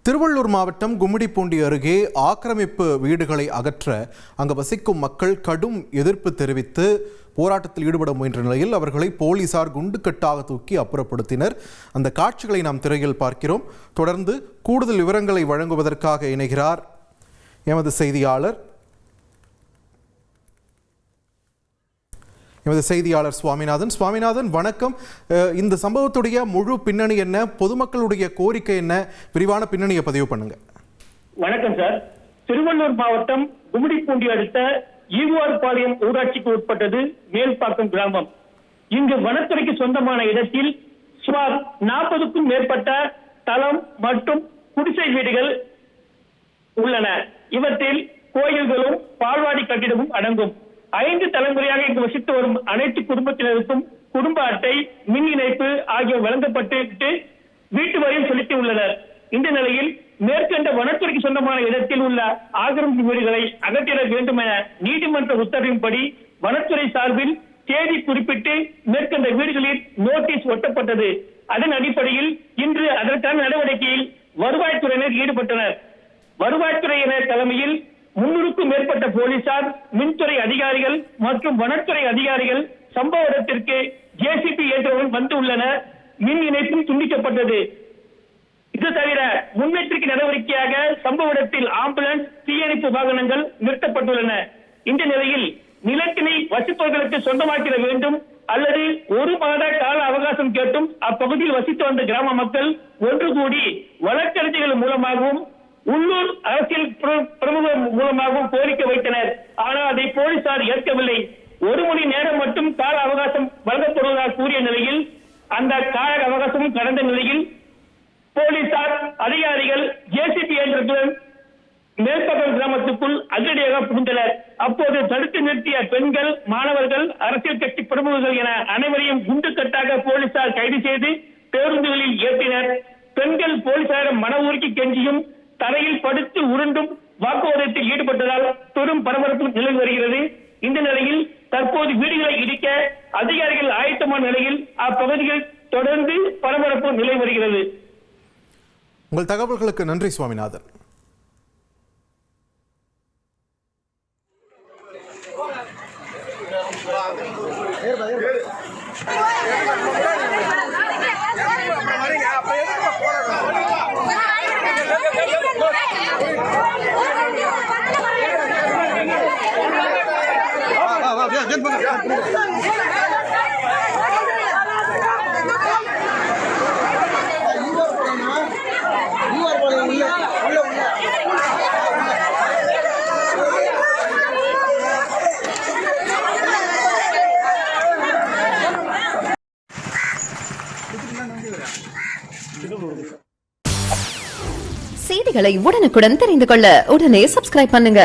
திருவள்ளூர் மாவட்டம் கும்மிடிப்பூண்டி அருகே ஆக்கிரமிப்பு வீடுகளை அகற்ற அங்கு வசிக்கும் மக்கள் கடும் எதிர்ப்பு தெரிவித்து போராட்டத்தில் ஈடுபட முயன்ற நிலையில் அவர்களை போலீசார் குண்டுக்கட்டாக தூக்கி அப்புறப்படுத்தினர். அந்த காட்சிகளை நாம் திரையில் பார்க்கிறோம். தொடர்ந்து கூடுதல் விவரங்களை வழங்குவதற்காக இணைகிறார் எமது செய்தியாளர் சுவாமிநாதன். வணக்கம். இந்த சம்பவத்துடைய முழு பின்னணி என்ன, பொதுமக்களுடைய கோரிக்கை என்ன, விரிவான பின்னணியை பதிவு பண்ணுங்க. வணக்கம் சார். திருவள்ளூர் மாவட்டம் கும்மிடிப்பூண்டி அடுத்த ஈவார்பாளையம் ஊராட்சிக்கு உட்பட்டது மேல்பாக்கம் கிராமம். இங்கு வனத்துறைக்கு சொந்தமான இடத்தில் சுமார் 40க்கும் மேற்பட்ட தளம் மற்றும் குடிசை வீடுகள் உள்ளன. இவற்றில் கோயில்களும் பால்வாடி கட்டிடமும் அடங்கும். 5 தலைமுறையாக இங்கு வசித்து வரும் அனைத்து குடும்பத்தினருக்கும் குடும்ப அட்டை, மின் இணைப்பு ஆகியவை வழங்கப்பட்டு வீட்டு வரியும் செலுத்தி உள்ளனர். இந்த நிலையில் மேற்கண்ட வனத்துறைக்கு சொந்தமான இடத்தில் உள்ள ஆக்கிரமிப்பு வீடுகளை அகற்றிட வேண்டும் என நீதிமன்ற உத்தரவின்படி வனத்துறை சார்பில் தேதி குறிப்பிட்டு மேற்கண்ட வீடுகளில் நோட்டீஸ் ஒட்டப்பட்டது. அதன் அடிப்படையில் இன்று அதற்கான நடவடிக்கையில் வருவாய்த்துறையினர் ஈடுபட்டனர். வருவாய்த்துறையினர் தலைமையில் 300க்கும் மேற்பட்ட போலீசார், மின்துறை அதிகாரிகள் மற்றும் வனத்துறை அதிகாரிகள் சம்பவ இடத்திற்கு ஜேசிபி ஏற்றவுடன் வந்துள்ளனர். மின் இணைப்பும் துண்டிக்கப்பட்டது. இது தவிர முன்னெச்சரிக்கை நடவடிக்கையாக சம்பவ இடத்தில் ஆம்புலன்ஸ், தீயணைப்பு வாகனங்கள் நிறுத்தப்பட்டுள்ளன. இந்த நிலையில் நிலத்தினை வசிப்பவர்களுக்கு சொந்தமாக்கிட வேண்டும் அல்லது 1 மாத கால அவகாசம் கேட்டும் அப்பகுதியில் வசித்து வந்த கிராம மக்கள் ஒன்று கூடி வழக்கறிஞர்கள் மூலமாகவும் உள்ளூர் அரசியல் பிரமுகர் மூலமாகவும் கோரிக்கை வைத்தனர். ஆனால் அதை போலீசார் ஏற்கவில்லை. 1 மணி நேரம் மட்டும் கால அவகாசம் வழங்கப்படுவதாக கூறிய நிலையில் அந்த கால அவகாசமும் கடந்த நிலையில் போலீசார் அதிகாரிகள் ஜேசிபி இயந்திரத்துடன் மேல்பாக்கம் கிராமத்துக்குள் அதிரடியாக புகுந்தனர். அப்போது தடுத்து நிறுத்திய பெண்கள், மாணவர்கள், அரசியல் கட்சி பிரமுகர்கள் என அனைவரையும் குண்டுக்கட்டாக போலீசார் கைது செய்து பேருந்துகளில் ஏற்றினர். பெண்கள் போலீசாரிடம் மன உருக்கி கெஞ்சியும் தரையில் படுத்து உருண்டும் வாக்குவாதத்தில் ஈடுபட்டதால் பெரும் பரபரப்பு நிலவி வருகிறது. இந்த நிலையில் தற்போது வீடுகளை இடிக்க அதிகாரிகள் ஆயத்தமான நிலையில் அப்பகுதியில் தொடர்ந்து பரபரப்பு நிலவி வருகிறது. உங்கள் தகவல்களுக்கு நன்றி சுவாமிநாதன். செய்திகளை உடனுக்குடன் தெரிந்து கொள்ள உடனே சப்ஸ்கிரைப் பண்ணுங்க.